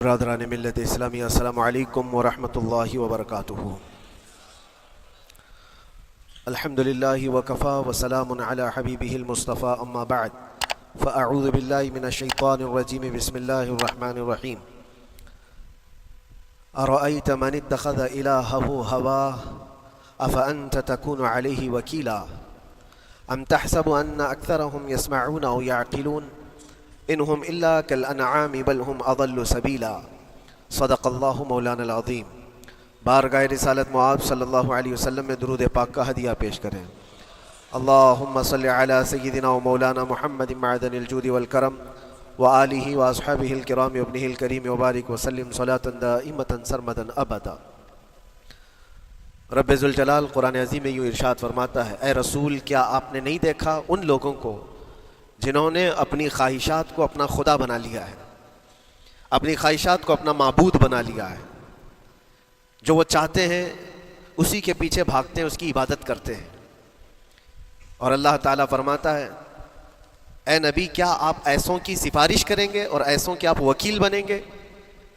برادران ملت اسلامی، السلام علیکم ورحمۃ اللہ وبرکاتہ۔ الحمدللہ وکفا وسلام علی حبیبہ المصطفیٰ، اما بعد فاعوذ باللہ من الشیطان الرجیم، بسم اللہ الرحمن الرحیم۔ ارأیت من اتخذ الہہ ہواہ افانت تکون علیہ وکیلا ام تحسب ان اکثرهم یسمعون او یعقلون انہم الا کالانعام بل ہم اضل سبیلا، صدق اللہ مولانا العظیم۔ بارگاہ رسالت معاب صلی اللہ علیہ وسلم میں درود پاک کا ہدیہ پیش کریں۔ اللہم صلی علی سیدنا و مولانا محمد معدن الجود والکرم وآلہ واصحابہ الکرام وابنہ الکریم وبارک وسلم صلاة دائمة سرمدا ابدا۔ رب ذوالجلال قرآن عظیم میں یوں ارشاد فرماتا ہے، اے رسول کیا آپ نے نہیں دیکھا ان لوگوں کو جنہوں نے اپنی خواہشات کو اپنا خدا بنا لیا ہے، اپنی خواہشات کو اپنا معبود بنا لیا ہے، جو وہ چاہتے ہیں اسی کے پیچھے بھاگتے ہیں، اس کی عبادت کرتے ہیں۔ اور اللہ تعالیٰ فرماتا ہے، اے نبی کیا آپ ایسوں کی سفارش کریں گے اور ایسوں کے آپ وکیل بنیں گے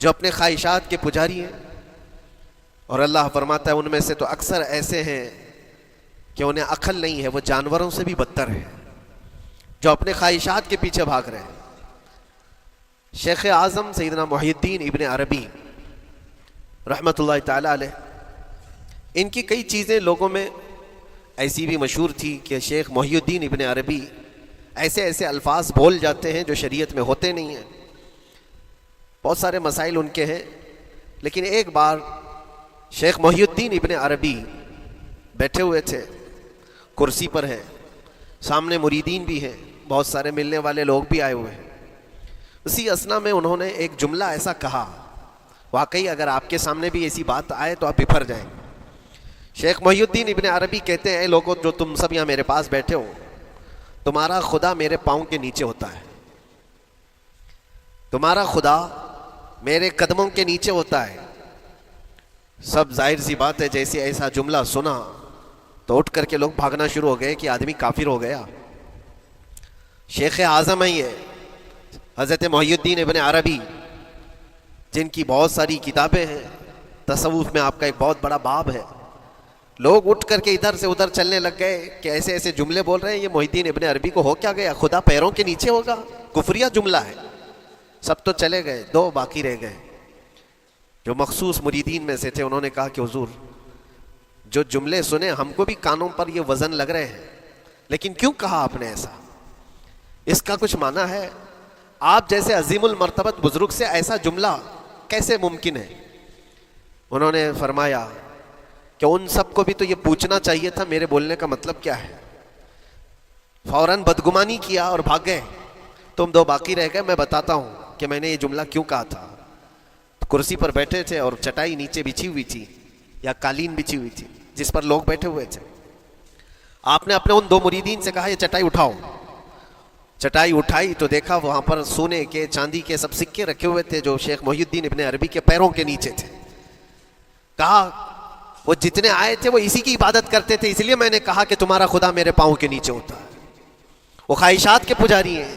جو اپنے خواہشات کے پجاری ہیں؟ اور اللہ فرماتا ہے ان میں سے تو اکثر ایسے ہیں کہ انہیں عقل نہیں ہے، وہ جانوروں سے بھی بدتر ہیں، جو اپنے خواہشات کے پیچھے بھاگ رہے ہیں۔ شیخ اعظم سیدنا محی الدین ابن عربی رحمۃ اللہ تعالی علیہ، ان کی کئی چیزیں لوگوں میں ایسی بھی مشہور تھی کہ شیخ محی الدین ابن عربی ایسے ایسے الفاظ بول جاتے ہیں جو شریعت میں ہوتے نہیں ہیں، بہت سارے مسائل ان کے ہیں۔ لیکن ایک بار شیخ محی الدین ابن عربی بیٹھے ہوئے تھے، کرسی پر ہیں، سامنے مریدین بھی ہیں، بہت سارے ملنے والے لوگ بھی آئے ہوئے ہیں۔ اسی اثنا میں انہوں نے ایک جملہ ایسا کہا، واقعی اگر آپ کے سامنے بھی ایسی بات آئے تو آپ بپھر جائیں۔ شیخ محی الدین ابن عربی کہتے ہیں، اے لوگوں جو تم سب یہاں میرے پاس بیٹھے ہو، تمہارا خدا میرے پاؤں کے نیچے ہوتا ہے، تمہارا خدا میرے قدموں کے نیچے ہوتا ہے۔ سب ظاہر سی بات ہے جیسے ایسا جملہ سنا تو اٹھ کر کے لوگ بھاگنا شروع ہو گئے کہ آدمی کافر ہو گیا۔ شیخ اعظم ہیں یہ حضرت محی الدین ابن عربی، جن کی بہت ساری کتابیں ہیں، تصوف میں آپ کا ایک بہت بڑا باب ہے۔ لوگ اٹھ کر کے ادھر سے ادھر چلنے لگ گئے کہ ایسے ایسے جملے بول رہے ہیں، یہ محی الدین ابن عربی کو ہو کیا گیا، خدا پیروں کے نیچے ہوگا، کفریہ جملہ ہے۔ سب تو چلے گئے، دو باقی رہ گئے جو مخصوص مریدین میں سے تھے۔ انہوں نے کہا کہ حضور جو جملے سنے ہم کو بھی کانوں پر یہ وزن لگ رہے ہیں، لیکن کیوں کہا آپ نے ایسا؟ اس کا کچھ معنی ہے؟ آپ جیسے عظیم المرتبت بزرگ سے ایسا جملہ کیسے ممکن ہے؟ انہوں نے فرمایا کہ ان سب کو بھی تو یہ پوچھنا چاہیے تھا میرے بولنے کا مطلب کیا ہے۔ فوراً بدگمانی کیا اور بھاگ گئے، تم دو باقی رہ گئے۔ میں بتاتا ہوں کہ میں نے یہ جملہ کیوں کہا تھا۔ کرسی پر بیٹھے تھے اور چٹائی نیچے بچھی ہوئی تھی یا قالین بچھی ہوئی تھی جس پر لوگ بیٹھے ہوئے تھے۔ آپ نے اپنے ان دو مریدین سے کہا یہ چٹائی اٹھاؤ۔ چٹائی اٹھائی تو دیکھا وہاں پر سونے کے چاندی کے سب سکے رکھے ہوئے تھے جو شیخ محی الدین ابن عربی کے پیروں کے نیچے تھے۔ کہا وہ جتنے آئے تھے وہ اسی کی عبادت کرتے تھے، اس لیے میں نے کہا کہ تمہارا خدا میرے پاؤں کے نیچے ہوتا ہے، وہ خواہشات کے پجاری ہیں۔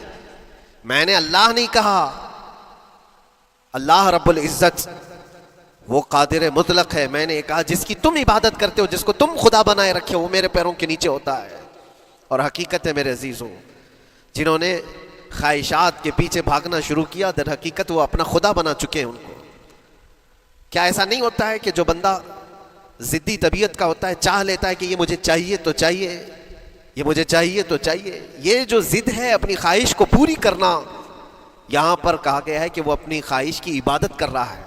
میں نے اللہ نہیں کہا، اللہ رب العزت وہ قادر مطلق ہے۔ میں نے کہا جس کی تم عبادت کرتے ہو، جس کو تم خدا بنائے رکھے ہو، وہ میرے پیروں کے نیچے ہوتا ہے۔ اور حقیقت ہے میرے عزیزوں، جنہوں نے خواہشات کے پیچھے بھاگنا شروع کیا، در حقیقت وہ اپنا خدا بنا چکے ہیں ان کو۔ کیا ایسا نہیں ہوتا ہے کہ جو بندہ ضدی طبیعت کا ہوتا ہے، چاہ لیتا ہے کہ یہ مجھے چاہیے تو چاہیے، یہ مجھے چاہیے تو چاہیے، یہ جو ضد ہے اپنی خواہش کو پوری کرنا، یہاں پر کہا گیا ہے کہ وہ اپنی خواہش کی عبادت کر رہا ہے،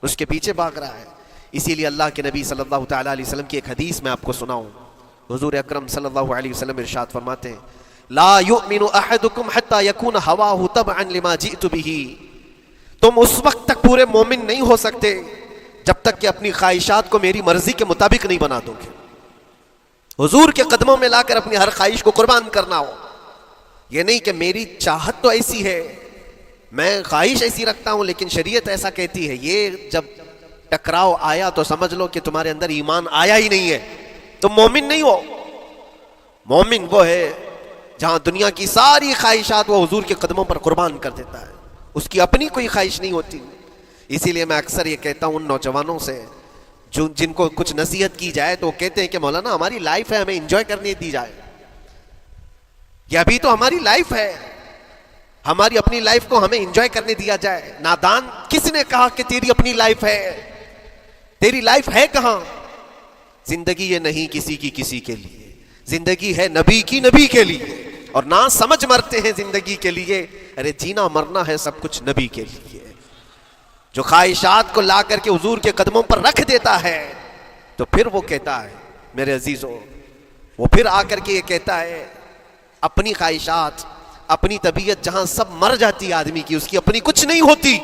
اس کے پیچھے بھاگ رہا ہے۔ اسی لیے اللہ کے نبی صلی اللہ تعالیٰ علیہ وسلم کی ایک حدیث میں آپ کو سناؤں۔ حضور اکرم صلی اللہ علیہ وسلم ارشاد فرماتے ہیں، لا یؤمن احدکم حتی یکون ہواہ تبعا لما جئت بہ۔ تم اس وقت تک پورے مومن نہیں ہو سکتے جب تک کہ اپنی خواہشات کو میری مرضی کے مطابق نہیں بنا دو گے۔ حضور کے قدموں میں لا کر اپنی ہر خواہش کو قربان کرنا ہو، یہ نہیں کہ میری چاہت تو ایسی ہے، میں خواہش ایسی رکھتا ہوں لیکن شریعت ایسا کہتی ہے۔ یہ جب ٹکراؤ آیا تو سمجھ لو کہ تمہارے اندر ایمان آیا ہی نہیں ہے، تم مومن نہیں ہو۔ مومن وہ ہے جہاں دنیا کی ساری خواہشات وہ حضور کے قدموں پر قربان کر دیتا ہے، اس کی اپنی کوئی خواہش نہیں ہوتی۔ اسی لیے میں اکثر یہ کہتا ہوں ان نوجوانوں سے جن کو کچھ نصیحت کی جائے تو وہ کہتے ہیں کہ مولانا ہماری لائف ہے، ہمیں انجوائے کرنے دی جائے. یہ ابھی تو ہماری لائف ہے، ہماری اپنی لائف کو ہمیں انجوائے کرنے دیا جائے. نادان کس نے کہا کہ تیری اپنی لائف ہے؟ تیری لائف ہے کہاں؟ زندگی یہ نہیں کسی کی کسی کے لیے، زندگی ہے نبی کی نبی کے لیے. اور نہ سمجھ مرتے ہیں زندگی کے لیے، ارے جینا مرنا ہے سب کچھ نبی کے لیے. جو خواہشات کو لا کر کے حضور کے قدموں پر رکھ دیتا ہے تو پھر وہ کہتا ہے میرے عزیزوں، وہ پھر آ کر کے یہ کہتا ہے اپنی خواہشات، اپنی طبیعت جہاں سب مر جاتی ہے آدمی کی، اس کی اپنی کچھ نہیں ہوتی،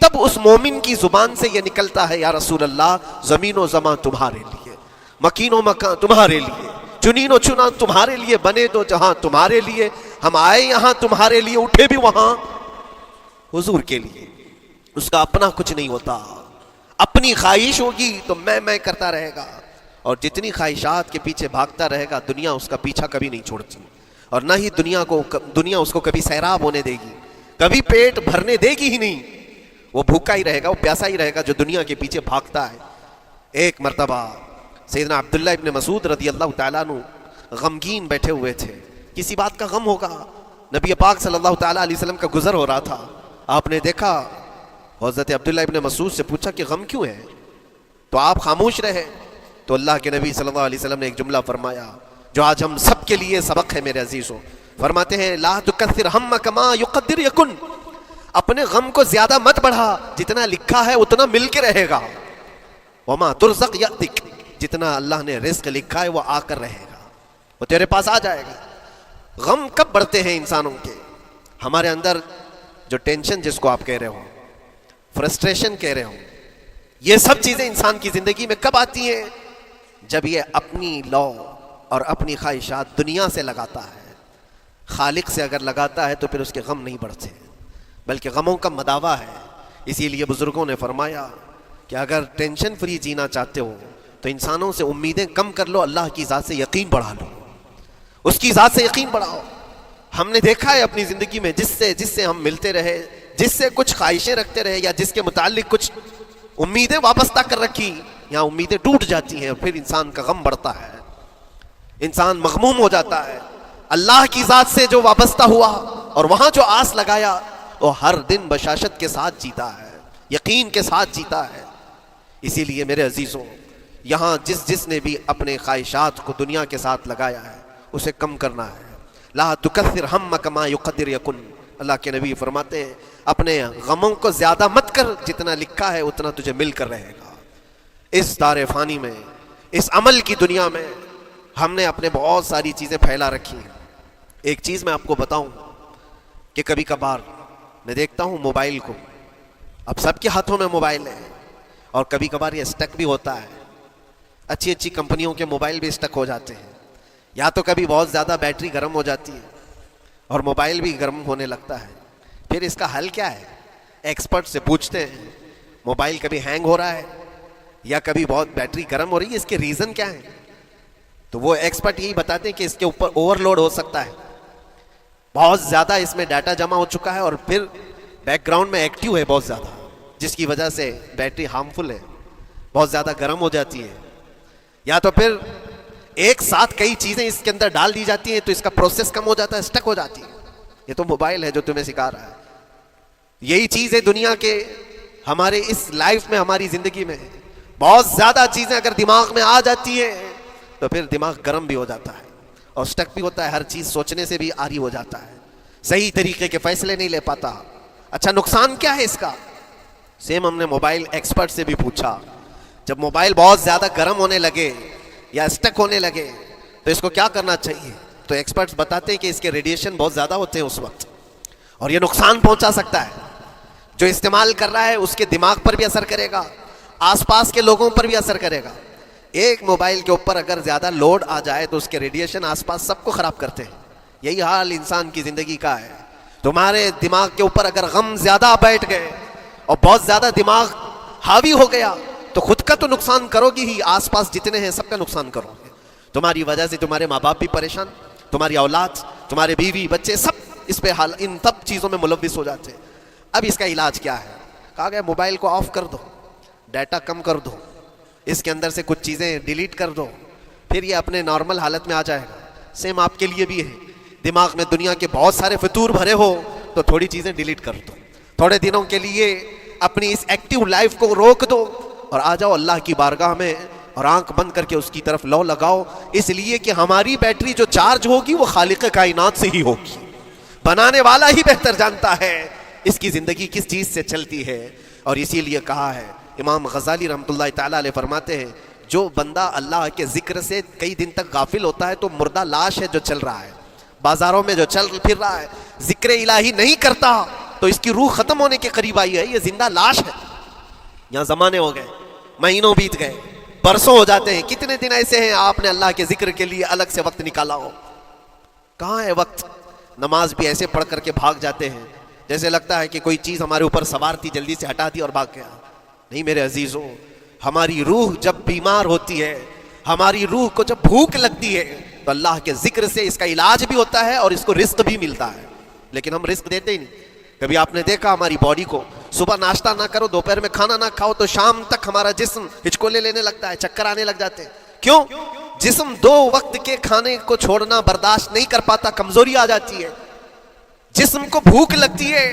تب اس مومن کی زبان سے یہ نکلتا ہے یا رسول اللہ زمین و زمان تمہارے لیے، مکین و مکان تمہارے لیے، چنین و چنا تمہارے لیے، بنے تو جہاں تمہارے لیے، ہم آئے یہاں تمہارے لیے، اٹھے بھی وہاں حضور کے لیے. اس کا اپنا کچھ نہیں ہوتا. اپنی خواہش ہوگی تو میں کرتا رہے گا، اور جتنی خواہشات کے پیچھے بھاگتا رہے گا دنیا اس کا پیچھا کبھی نہیں چھوڑتی، اور نہ ہی دنیا اس کو کبھی سیراب ہونے دے گی، کبھی پیٹ بھرنے دے گی ہی نہیں. وہ بھوکا ہی رہے گا، وہ پیاسا ہی رہے گا جو دنیا کے پیچھے بھاگتا ہے. ایک مرتبہ سیدنا عبداللہ ابن مسعود رضی اللہ تعالیٰ عنہ غمگین بیٹھے ہوئے تھے. کسی بات کا غم ہوگا، نبی پاک صلی اللہ تعالیٰ علیہ وسلم کا گزر ہو رہا تھا. آپ نے دیکھا، حضرت عبداللہ ابن مسعود سے پوچھا کہ غم کیوں ہے؟ تو آپ خاموش رہے. تو اللہ کے نبی صلی اللہ علیہ وسلم نے ایک جملہ فرمایا جو آج ہم سب کے لیے سبق ہے میرے عزیزوں. فرماتے ہیں لا تکثر ہمک ما یقدر یکن، اپنے غم کو زیادہ مت بڑھا، جتنا لکھا ہے اتنا مل کے رہے گا. وما ترزق یأتک، جتنا اللہ نے رزق لکھا ہے وہ آ کر رہے گا، وہ تیرے پاس آ جائے گا. غم کب بڑھتے ہیں انسانوں کے؟ ہمارے اندر جو ٹینشن جس کو آپ کہہ رہے ہو، فرسٹریشن کہہ رہے ہو، یہ سب چیزیں انسان کی زندگی میں کب آتی ہیں؟ جب یہ اپنی لو اور اپنی خواہشات دنیا سے لگاتا ہے. خالق سے اگر لگاتا ہے تو پھر اس کے غم نہیں بڑھتے، بلکہ غموں کا مداوع ہے. اسی لیے بزرگوں نے فرمایا کہ اگر ٹینشن فری جینا چاہتے ہو تو انسانوں سے امیدیں کم کر لو، اللہ کی ذات سے یقین بڑھا لو، اس کی ذات سے یقین بڑھاؤ. ہم نے دیکھا ہے اپنی زندگی میں جس سے ہم ملتے رہے، جس سے کچھ خواہشیں رکھتے رہے، یا جس کے متعلق کچھ امیدیں وابستہ کر رکھی، یہاں امیدیں ٹوٹ جاتی ہیں اور پھر انسان کا غم بڑھتا ہے، انسان مغموم ہو جاتا ہے. اللہ کی ذات سے جو وابستہ ہوا اور وہاں جو آس لگایا وہ ہر دن بشاشت کے ساتھ جیتا ہے، یقین کے ساتھ جیتا ہے. اسی لیے میرے عزیزوں، یہاں جس نے بھی اپنے خواہشات کو دنیا کے ساتھ لگایا ہے اسے کم کرنا ہے. لا تکثر ہمک ما یقدر یکن، اللہ کے نبی فرماتے ہیں اپنے غموں کو زیادہ مت کر، جتنا لکھا ہے اتنا تجھے مل کر رہے گا. اس دار فانی میں، اس عمل کی دنیا میں ہم نے اپنے بہت ساری چیزیں پھیلا رکھی ہیں. ایک چیز میں آپ کو بتاؤں کہ کبھی کبھار میں دیکھتا ہوں موبائل کو، اب سب کے ہاتھوں میں موبائل ہے، اور کبھی کبھار یہ اسٹک بھی ہوتا ہے. اچھی اچھی کمپنیوں کے موبائل بھی اسٹک ہو جاتے ہیں، یا تو کبھی بہت زیادہ بیٹری گرم ہو جاتی ہے اور موبائل بھی گرم ہونے لگتا ہے. پھر اس کا حل کیا ہے؟ ایکسپرٹ سے پوچھتے ہیں موبائل کبھی ہینگ ہو رہا ہے یا کبھی بہت بیٹری گرم ہو رہی ہے، اس کے ریزن کیا ہیں؟ تو وہ ایکسپرٹ یہی بتاتے ہیں کہ اس کے اوپر اوور لوڈ ہو سکتا ہے، بہت زیادہ اس میں ڈیٹا جمع ہو چکا ہے اور پھر بیک گراؤنڈ میں ایکٹیو ہے بہت زیادہ، جس کی وجہ سے بیٹری ہارمفل ہے، بہت زیادہ گرم ہو جاتی ہے. یا تو پھر ایک ساتھ کئی چیزیں اس کے اندر ڈال دی جاتی ہیں تو اس کا پروسیس کم ہو جاتا ہے، اسٹک ہو جاتی ہے. یہ تو موبائل ہے جو تمہیں سکھا رہا ہے. یہی چیز ہے دنیا کے ہمارے اس لائف میں، ہماری زندگی میں بہت زیادہ چیزیں اگر دماغ میں آ جاتی ہیں تو پھر دماغ گرم بھی ہو جاتا ہے اور اسٹک بھی ہوتا ہے، ہر چیز سوچنے سے بھی عاری ہو جاتا ہے، صحیح طریقے کے فیصلے نہیں لے پاتا. اچھا نقصان کیا ہے اس کا؟ سیم ہم نے موبائل ایکسپرٹ سے بھی پوچھا، جب موبائل بہت زیادہ گرم ہونے لگے یا اسٹک ہونے لگے تو اس کو کیا کرنا چاہیے؟ تو ایکسپرٹس بتاتے ہیں کہ اس کے ریڈیشن بہت زیادہ ہوتے ہیں اس وقت، اور یہ نقصان پہنچا سکتا ہے. جو استعمال کر رہا ہے اس کے دماغ پر بھی اثر کرے گا، آس پاس کے لوگوں پر بھی اثر کرے گا. ایک موبائل کے اوپر اگر زیادہ لوڈ آ جائے تو اس کے ریڈیشن آس پاس سب کو خراب کرتے ہیں. یہی حال انسان کی زندگی کا ہے. تمہارے دماغ کے اوپر اگر غم زیادہ بیٹھ گئے اور بہت زیادہ دماغ حاوی ہو گیا تو خود کا تو نقصان کرو گی ہی، آس پاس جتنے ہیں سب کا نقصان کرو گے. تمہاری وجہ سے تمہارے ماں باپ بھی پریشان، تمہاری اولاد، تمہارے بیوی بچے، سب اس پہ ان سب چیزوں میں ملوث ہو جاتے ہیں. اب اس کا علاج کیا ہے؟ کہا گیا موبائل کو آف کر دو، ڈیٹا کم کر دو، اس کے اندر سے کچھ چیزیں ڈیلیٹ کر دو، پھر یہ اپنے نارمل حالت میں آ جائے گا۔ سیم آپ کے لیے بھی ہے، دماغ میں دنیا کے بہت سارے فطور بھرے ہو تو تھوڑی چیزیں ڈیلیٹ کر دو، تھوڑے دنوں کے لیے اپنی اس ایکٹیو لائف کو روک دو اور آ جاؤ اللہ کی بارگاہ میں اور آنکھ بند کر کے اس کی طرف لو لگاؤ، اس لیے کہ ہماری بیٹری جو چارج ہوگی وہ خالق کائنات سے ہی ہوگی، بنانے والا ہی بہتر جانتا ہے اس کی زندگی کس چیز سے چلتی ہے۔ اور اسی لیے کہا ہے، امام غزالی رحمۃ اللہ تعالیٰ علیہ فرماتے ہیں، جو بندہ اللہ کے ذکر سے کئی دن تک غافل ہوتا ہے تو مردہ لاش ہے جو چل رہا ہے، بازاروں میں جو چل پھر رہا ہے، ذکر الہی نہیں کرتا تو اس کی روح ختم ہونے کے قریب آئی ہے، یہ زندہ لاش ہے۔ یہاں زمانے ہو گئے، مہینوں بیت گئے، برسوں ہو جاتے ہیں، کتنے دن ایسے ہیں آپ نے اللہ کے ذکر کے لیے الگ سے وقت نکالا ہو؟ کہاں ہے وقت؟ نماز بھی ایسے پڑھ کر کے بھاگ جاتے ہیں جیسے لگتا ہے کہ کوئی چیز ہمارے اوپر سوار تھی، جلدی سے ہٹا دی اور بھاگ گیا۔ نہیں میرے عزیزوں، ہماری روح جب بیمار ہوتی ہے، ہماری روح کو جب بھوک لگتی ہے تو اللہ کے ذکر سے اس کا علاج بھی ہوتا ہے اور اس کو رزق بھی ملتا ہے، لیکن ہم رزق دیتے ہی نہیں۔ کبھی آپ نے دیکھا ہماری باڈی کو، صبح ناشتہ نہ کرو، دوپہر میں کھانا نہ کھاؤ تو شام تک ہمارا جسم ہچکولے لینے لگتا ہے، چکر آنے لگ جاتے ہیں۔ کیوں؟ جسم 2 وقت کے کھانے کو چھوڑنا برداشت نہیں کر پاتا، کمزوری آ جاتی ہے، جسم کو بھوک لگتی ہے،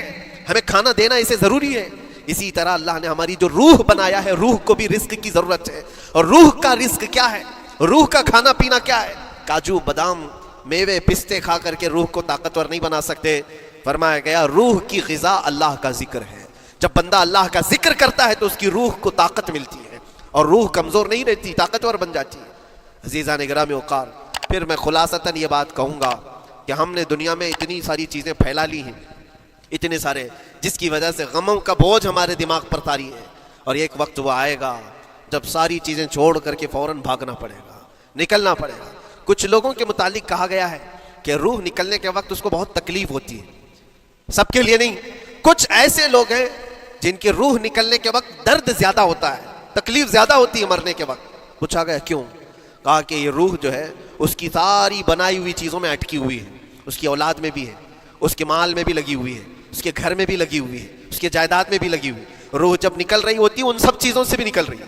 ہمیں کھانا دینا اسے ضروری ہے۔ اسی طرح اللہ نے ہماری جو روح بنایا ہے، روح کو بھی رزق کی ضرورت ہے، اور روح کا رزق کیا ہے؟ روح کا کھانا پینا کیا ہے؟ کاجو بادام میوے پستے کھا کر کے روح کو طاقتور نہیں بنا سکتے۔ فرمایا گیا روح کی غذا اللہ کا ذکر ہے، جب بندہ اللہ کا ذکر کرتا ہے تو اس کی روح کو طاقت ملتی ہے اور روح کمزور نہیں رہتی، طاقتور بن جاتی ہے۔ عزیزان گرامی وقار، پھر میں خلاصتاً یہ بات کہوں گا کہ ہم نے دنیا میں اتنی ساری چیزیں پھیلا لی ہیں، اتنے سارے، جس کی وجہ سے غموں کا بوجھ ہمارے دماغ پر طاری ہے، اور ایک وقت وہ آئے گا جب ساری چیزیں چھوڑ کر کے فوراً بھاگنا پڑے گا، نکلنا پڑے گا۔ کچھ لوگوں کے متعلق کہا گیا ہے کہ روح نکلنے کے وقت اس کو بہت تکلیف ہوتی ہے، سب کے لیے نہیں، کچھ ایسے لوگ ہیں جن کی روح نکلنے کے وقت درد زیادہ ہوتا ہے، تکلیف زیادہ ہوتی ہے مرنے کے وقت۔ پوچھا گیا کیوں؟ کہا کہ یہ روح جو ہے اس کی ساری بنائی ہوئی چیزوں میں اٹکی ہوئی ہے، اس کی اولاد میں بھی ہے، اس کے مال میں بھی لگی ہوئی ہے، اس کے گھر میں بھی لگی ہوئی ہے، اس کے جائیداد میں بھی لگی ہوئی ہے۔ روح جب نکل رہی ہوتی ہے ان سب چیزوں سے بھی نکل رہی ہے،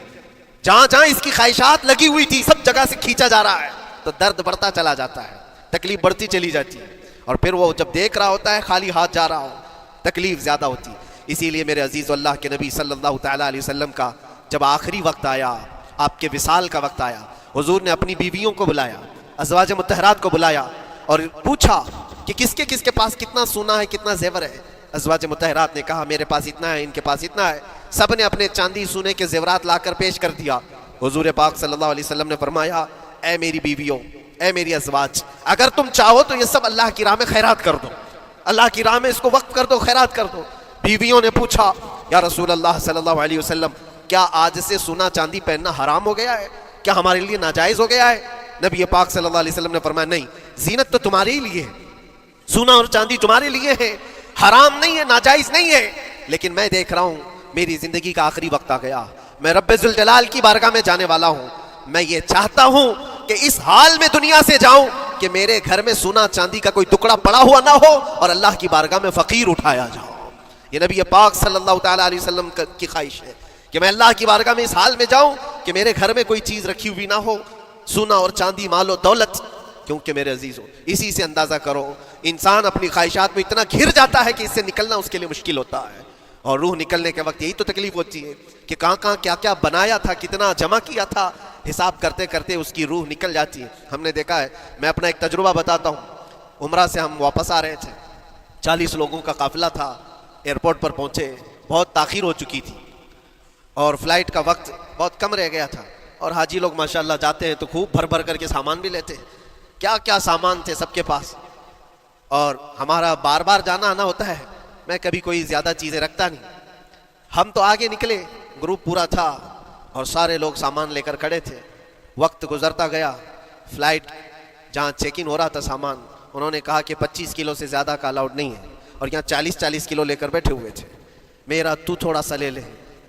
جہاں جہاں اس کی خواہشات لگی ہوئی تھی سب جگہ سے کھینچا جا رہا ہے، تو درد بڑھتا چلا جاتا ہے، تکلیف بڑھتی چلی جاتی ہے، اور پھر وہ جب دیکھ رہا ہوتا ہے خالی ہاتھ جا رہا ہو، تکلیف زیادہ ہوتی ہے۔ اسی لیے میرے عزیز اللہ کے نبی صلی اللہ تعالیٰ علیہ وسلم کا جب آخری وقت آیا، آپ کے وصال کا وقت آیا، حضور نے اپنی بیویوں کو بلایا، ازواج مطہرات کو بلایا اور پوچھا کہ کس کے پاس کتنا سونا ہے، کتنا زیور ہے۔ ازواج مطہرات نے کہا میرے پاس اتنا ہے، ان کے پاس اتنا ہے، سب نے اپنے چاندی سونے کے زیورات لا کر پیش کر دیا۔ حضور پاک صلی اللہ علیہ وسلم نے فرمایا اے میری بیویوں، اے میری ازواج، اگر تم چاہو تو یہ سب اللہ کی راہ میں خیرات کر دو، اللہ کی راہ میں اس کو وقف کر دو، خیرات کر دو۔ بیویوں نے پوچھا یا رسول اللہ صلی اللہ علیہ وسلم، کیا آج سے سونا چاندی پہننا حرام ہو گیا ہے؟ کیا ہمارے لیے ناجائز ہو گیا ہے؟ نبی پاک صلی اللہ علیہ وسلم نے فرمایا نہیں، زینت تو تمہارے ہی لیے ہے، سونا اور چاندی تمہارے لیے ہے، حرام نہیں ہے، ناجائز نہیں ہے، لیکن میں دیکھ رہا ہوں میری زندگی کا آخری وقت آ گیا، میں رب ذوالجلال کی بارگاہ میں جانے والا ہوں، میں یہ چاہتا ہوں کہ اس حال میں دنیا سے جاؤں کہ میرے گھر میں سونا چاندی کا کوئی ٹکڑا پڑا ہوا نہ ہو اور اللہ کی بارگاہ میں فقیر اٹھایا جاؤ۔ یہ نبی پاک صلی اللہ تعالیٰ علیہ وسلم کی خواہش ہے کہ میں اللہ کی بارگاہ میں اس حال میں جاؤں کہ میرے گھر میں کوئی چیز رکھی ہوئی نہ ہو، سونا اور چاندی، مال و دولت۔ کیونکہ میرے عزیزوں اسی سے اندازہ کرو انسان اپنی خواہشات میں اتنا گھر جاتا ہے کہ اس سے نکلنا اس کے لیے مشکل ہوتا ہے، اور روح نکلنے کے وقت یہی تو تکلیف ہوتی ہے کہ کہاں کہاں کیا کیا بنایا تھا، کتنا جمع کیا تھا، حساب کرتے کرتے اس کی روح نکل جاتی ہے۔ ہم نے دیکھا ہے، میں اپنا ایک تجربہ بتاتا ہوں، عمرہ سے ہم واپس آ رہے تھے، 40 لوگوں کا قافلہ تھا، ایئرپورٹ پر پہنچے، بہت تاخیر ہو چکی تھی اور فلائٹ کا وقت بہت کم رہ گیا تھا، اور حاجی لوگ ماشاءاللہ جاتے ہیں تو خوب بھر بھر کر کے سامان بھی لیتے ہیں، کیا کیا سامان تھے سب کے پاس، اور ہمارا بار بار جانا آنا ہوتا ہے، میں کبھی کوئی زیادہ چیزیں رکھتا نہیں۔ ہم تو آگے نکلے، گروپ پورا تھا اور سارے لوگ سامان لے کر کھڑے تھے، وقت گزرتا گیا، فلائٹ جہاں چیک ان ہو رہا تھا سامان، انہوں نے کہا کہ 25 کلو سے زیادہ کا الاؤڈ نہیں ہے، اور یہاں 40 کلو لے کر بیٹھے ہوئے تھے، میرا تو تھوڑا سا لے لے،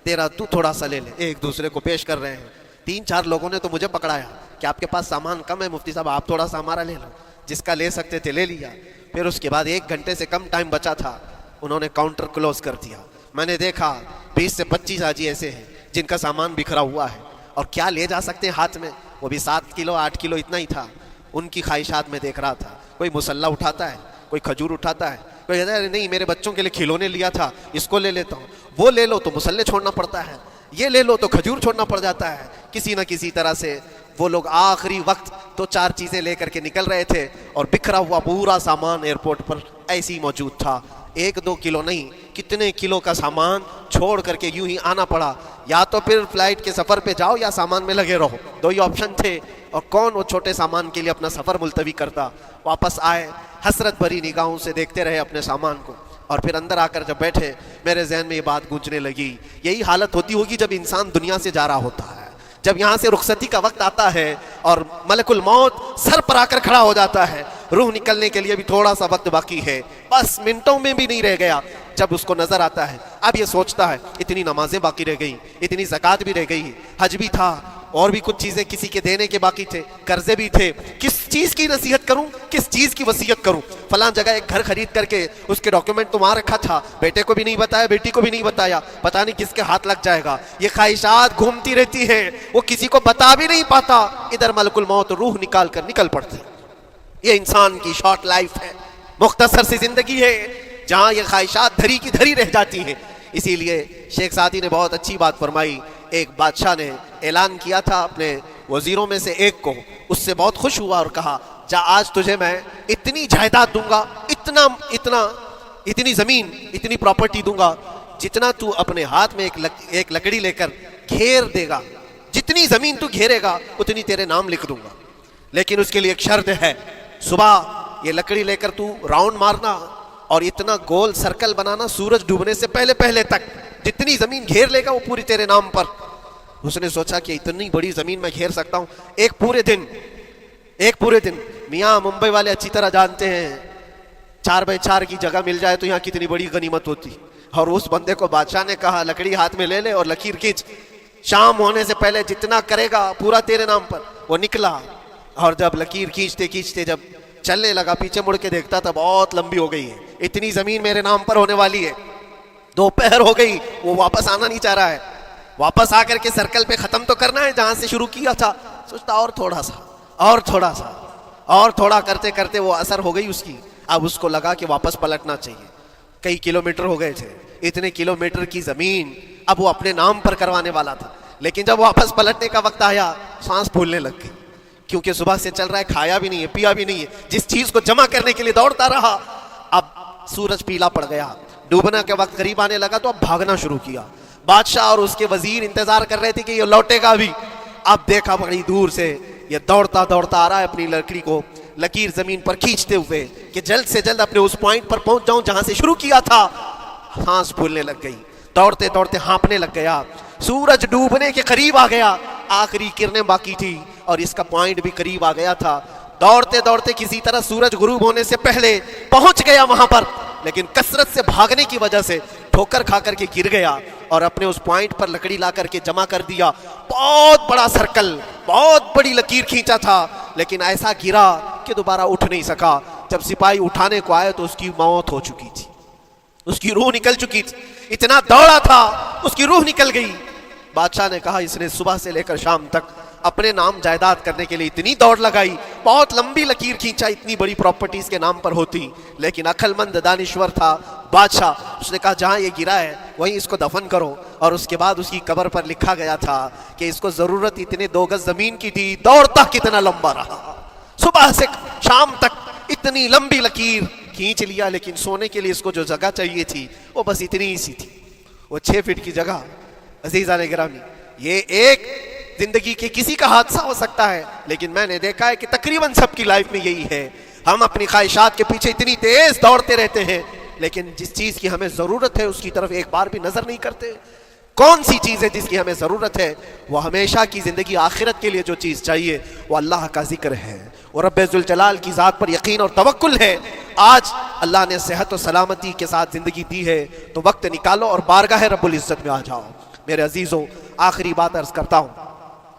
تیرا تو تھوڑا سا لے لے، ایک دوسرے کو پیش کر رہے ہیں۔ 3-4 لوگوں نے تو مجھے پکڑایا کہ آپ کے پاس سامان کم ہے مفتی صاحب، آپ تھوڑا سا ہمارا لے لو، جس کا لے سکتے تھے لے لیا۔ پھر اس کے بعد 1 گھنٹے سے کم ٹائم بچا تھا، انہوں نے کاؤنٹر کلوز کر دیا، میں نے دیکھا 20 سے 25 حاجی ایسے ہیں جن کا سامان بکھرا ہوا ہے، اور کیا لے جا سکتے ہیں ہاتھ میں، وہ بھی 7 کلو 8 کلو اتنا ہی تھا۔ ان کی خواہشات میں دیکھ رہا تھا، کوئی مسلح اٹھاتا ہے، کوئی کھجور اٹھاتا ہے، کوئی کہتا ہے نہیں میرے بچوں کے لیے کھلونے لیا تھا اس کو لے لیتا ہوں، وہ لے لو تو مسلح چھوڑنا پڑتا ہے، یہ لے لو تو کھجور چھوڑنا پڑ جاتا ہے۔ کسی نہ کسی طرح سے وہ لوگ آخری وقت تو 4 چیزیں لے کر کے نکل رہے تھے، اور بکھرا ہوا پورا سامان ایئرپورٹ پر ایسے ہی موجود تھا۔ 1-2 کلو نہیں، کتنے کلو کا سامان چھوڑ کر کے یوں ہی آنا پڑا۔ یا تو پھر فلائٹ کے سفر پہ جاؤ یا سامان میں لگے رہو، 2 ہی آپشن تھے، اور کون وہ چھوٹے سامان کے لیے اپنا سفر ملتوی کرتا۔ واپس آئے، حسرت بھری نگاہوں سے دیکھتے رہے اپنے سامان کو، اور پھر اندر آ کر جب بیٹھے میرے ذہن میں یہ بات گونجنے لگی، یہی حالت ہوتی ہوگی جب انسان دنیا سے جا رہا ہوتا ہے، جب یہاں سے رخصتی کا وقت آتا ہے اور ملک الموت سر پر آ کر کھڑا ہو جاتا ہے، روح نکلنے کے لیے بھی تھوڑا سا وقت باقی ہے، بس منٹوں میں بھی نہیں رہ گیا، جب اس کو نظر آتا ہے اب یہ سوچتا ہے اتنی نمازیں باقی رہ گئی، اتنی زکوٰۃ بھی رہ گئی، حج بھی تھا، اور بھی کچھ چیزیں کسی کے دینے کے باقی تھے، قرضے بھی تھے، کس چیز کی نصیحت کروں، کس چیز کی وصیت کروں؟ فلاں جگہ ایک گھر خرید کر کے اس کے ڈاکیومنٹ تو وہاں رکھا تھا، بیٹے کو بھی نہیں بتایا، بیٹی کو بھی نہیں بتایا، پتہ نہیں کس کے ہاتھ لگ جائے گا۔ یہ خواہشات گھومتی رہتی ہیں، وہ کسی کو بتا بھی نہیں پاتا، ادھر ملک الموت روح نکال کر نکل پڑتی۔ یہ انسان کی شارٹ لائف ہے، مختصر سی زندگی ہے جہاں یہ خواہشات دھری کی دھری رہ جاتی ہیں۔ اسی لیے شیخ سعدی نے بہت اچھی بات فرمائی، ایک بادشاہ نے اعلان کیا تھا اپنے وزیروں میں سے ایک کو، اس سے بہت خوش ہوا اور کہا جا آج تجھے میں اتنی جائیداد دوں گا، اتنی زمین، اتنی پراپرٹی دوں گا، جتنا تو اپنے ہاتھ میں ایک لکڑی لے کر گھیر دے گا، جتنی زمین تو گھیرے گا اتنی تیرے نام لکھ دوں گا، لیکن اس کے لیے ایک شرط ہے، صبح یہ لکڑی لے کر تو راؤنڈ مارنا اور اتنا گول سرکل بنانا سورج ڈوبنے سے پہلے پہلے تک، جتنی زمین گھیر لے گا وہ پوری تیرے نام پر۔ اس نے سوچا کہ اتنی بڑی زمین میں گھیر سکتا ہوں، ایک پورے دن میاں ممبئی والے اچھی طرح جانتے ہیں 4x4 کی جگہ مل جائے تو یہاں کتنی بڑی غنیمت ہوتی، اور اس بندے کو بادشاہ نے کہا لکڑی ہاتھ میں لے لے اور لکیر کھینچ، شام ہونے سے پہلے جتنا کرے گا پورا تیرے نام پر۔ وہ نکلا، اور جب لکیر کھینچتے کھینچتے جب چلنے لگا، پیچھے مڑ کے دیکھتا تھا بہت لمبی ہو گئی ہے، اتنی زمین میرے نام پر ہونے والی ہے، دوپہر ہو گئی، وہ واپس آنا نہیں چاہ رہا ہے، واپس آ کر کے سرکل پہ ختم تو کرنا ہے جہاں سے شروع کیا تھا، سوچتا اور تھوڑا کرتے کرتے وہ اثر ہو گئی اس کی، اب اس کو لگا کہ واپس پلٹنا چاہیے، کئی کلومیٹر ہو گئے تھے، اتنے کلومیٹر کی زمین اب وہ اپنے نام پر کروانے والا تھا، لیکن جب واپس پلٹنے کا وقت آیا سانس پھولنے لگ گئی، کیونکہ صبح سے چل رہا ہے، کھایا بھی نہیں ہے، پیا بھی نہیں ہے، جس چیز کو جمع کرنے کے لیے دوڑتا رہا، اب سورج پیلا پڑ گیا، ڈوبنا کے وقت قریب آنے لگا تو اب بھاگنا شروع کیا۔ بادشاہ اور اس کے وزیر انتظار کر رہے تھے کہ یہ لوٹے گا بھی، اب دیکھا بڑی دور سے یہ دوڑتا آ رہا ہے اپنی لکڑی کو لکیر زمین پر کھینچتے ہوئے کہ جلد سے جلد اپنے اس پوائنٹ پر پہنچ جاؤں جہاں سے شروع کیا تھا۔ سانس پھولنے لگ گئی، دوڑتے ہانپنے لگ گیا، سورج ڈوبنے کے قریب آ گیا، آخری کرنیں باقی تھی اور اس کا پوائنٹ بھی قریب آ گیا تھا، دوڑتے کسی طرح سورج غروب ہونے سے پہلے پہنچ گیا وہاں پر، لیکن کثرت سے بھاگنے کی وجہ سے ٹھوکر کھا کر کے گر گیا اور اپنے اس پوائنٹ پر لکڑی لا کر کے جمع کر دیا، بہت بڑا سرکل، بہت بڑی لکیر کھینچا تھا، لیکن ایسا گرا کہ دوبارہ اٹھ نہیں سکا، جب سپاہی اٹھانے کو آئے تو اس کی موت ہو چکی تھی، اس کی روح نکل چکی تھی، اتنا دوڑا تھا اس کی روح نکل گئی۔ بادشاہ نے کہا اس نے صبح سے لے کر شام تک اپنے نام جائیداد کرنے کے لیے اتنی دوڑ لگائی، بہت لمبی لکیر کھینچا، اتنی بڑی پراپرٹیز کے نام پر ہوتی، لیکن عقل مند دانشور تھا بادشاہ، اس نے کہا جہاں یہ گرا ہے وہیں اس کو دفن کرو، اور اس کے بعد اس کی قبر پر لکھا گیا تھا کہ اس کو ضرورت اتنے 2 گز زمین کی تھی، دوڑتا کتنا لمبا رہا، صبح سے شام تک اتنی لمبی لکیر کھینچ لیا، لیکن سونے کے لیے اس کو جو جگہ چاہیے تھی وہ بس اتنی ہی سی تھی، وہ 6 فٹ کی جگہ۔ عزیزان گرامی، یہ ایک زندگی کے کسی کا حادثہ ہو سکتا ہے، لیکن میں نے دیکھا ہے کہ تقریباً سب کی لائف میں یہی ہے، ہم اپنی خواہشات کے پیچھے اتنی تیز دوڑتے رہتے ہیں، لیکن جس چیز کی ہمیں ضرورت ہے اس کی طرف ایک بار بھی نظر نہیں کرتے۔ کون سی چیز ہے جس کی ہمیں ضرورت ہے؟ وہ ہمیشہ کی زندگی آخرت کے لیے جو چیز چاہیے وہ اللہ کا ذکر ہے، وہ رب ذوالجلال کی ذات پر یقین اور توکل ہے۔ آج اللہ نے صحت و سلامتی کے ساتھ زندگی دی ہے تو وقت نکالو اور بارگاہ رب العزت میں آ جاؤ۔ میرے عزیزوں، آخری بات عرض کرتا ہوں،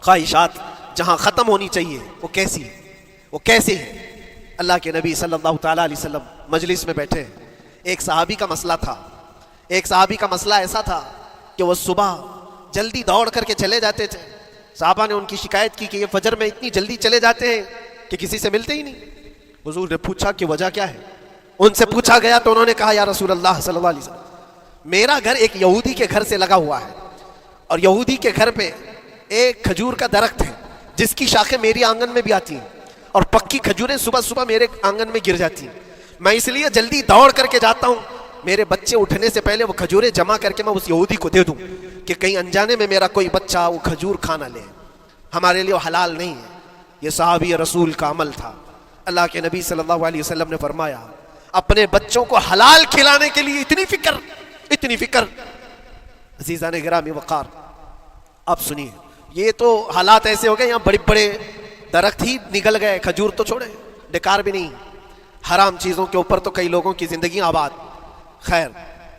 خواہشات جہاں ختم ہونی چاہیے وہ کیسی ہے؟ اللہ کے نبی صلی اللہ تعالیٰ علیہ وسلم مجلس میں بیٹھے، ایک صحابی کا مسئلہ تھا، ایک صحابی کا مسئلہ ایسا تھا کہ وہ صبح جلدی دوڑ کر کے چلے جاتے تھے. صحابہ نے ان کی شکایت کی کہ یہ فجر میں اتنی جلدی چلے جاتے ہیں کہ کسی سے ملتے ہی نہیں. حضور نے پوچھا کہ وجہ کیا ہے. ان سے پوچھا گیا تو انہوں نے کہا یا رسول اللہ صلی اللہ علیہ وسلم میرا گھر ایک یہودی کے گھر سے لگا ہوا ہے اور یہودی کے گھر پہ ایک کھجور کا درخت ہے جس کی شاخیں میری آنگن میں بھی آتی ہیں اور پکی کھجوریں صبح صبح میرے آنگن میں گر جاتی ہیں. میں اس لیے جلدی دوڑ کر کے جاتا ہوں میرے بچے اٹھنے سے پہلے وہ کھجوریں جمع کر کے میں اس یہودی کو دے دوں کہ کہیں انجانے میں میرا کوئی بچہ وہ کھجور کھانا لے. ہمارے لیے وہ حلال نہیں ہے. یہ صحابی رسول کا عمل تھا. اللہ کے نبی صلی اللہ علیہ وسلم نے فرمایا اپنے بچوں کو حلال کھلانے کے لیے اتنی فکر. عزیزان گرامی وقار آپ سنیے, یہ تو حالات ایسے ہو گئے یہاں بڑے بڑے درخت ہی نگل گئے, کھجور تو چھوڑے بیکار بھی نہیں, حرام چیزوں کے اوپر تو کئی لوگوں کی زندگی آباد. خیر,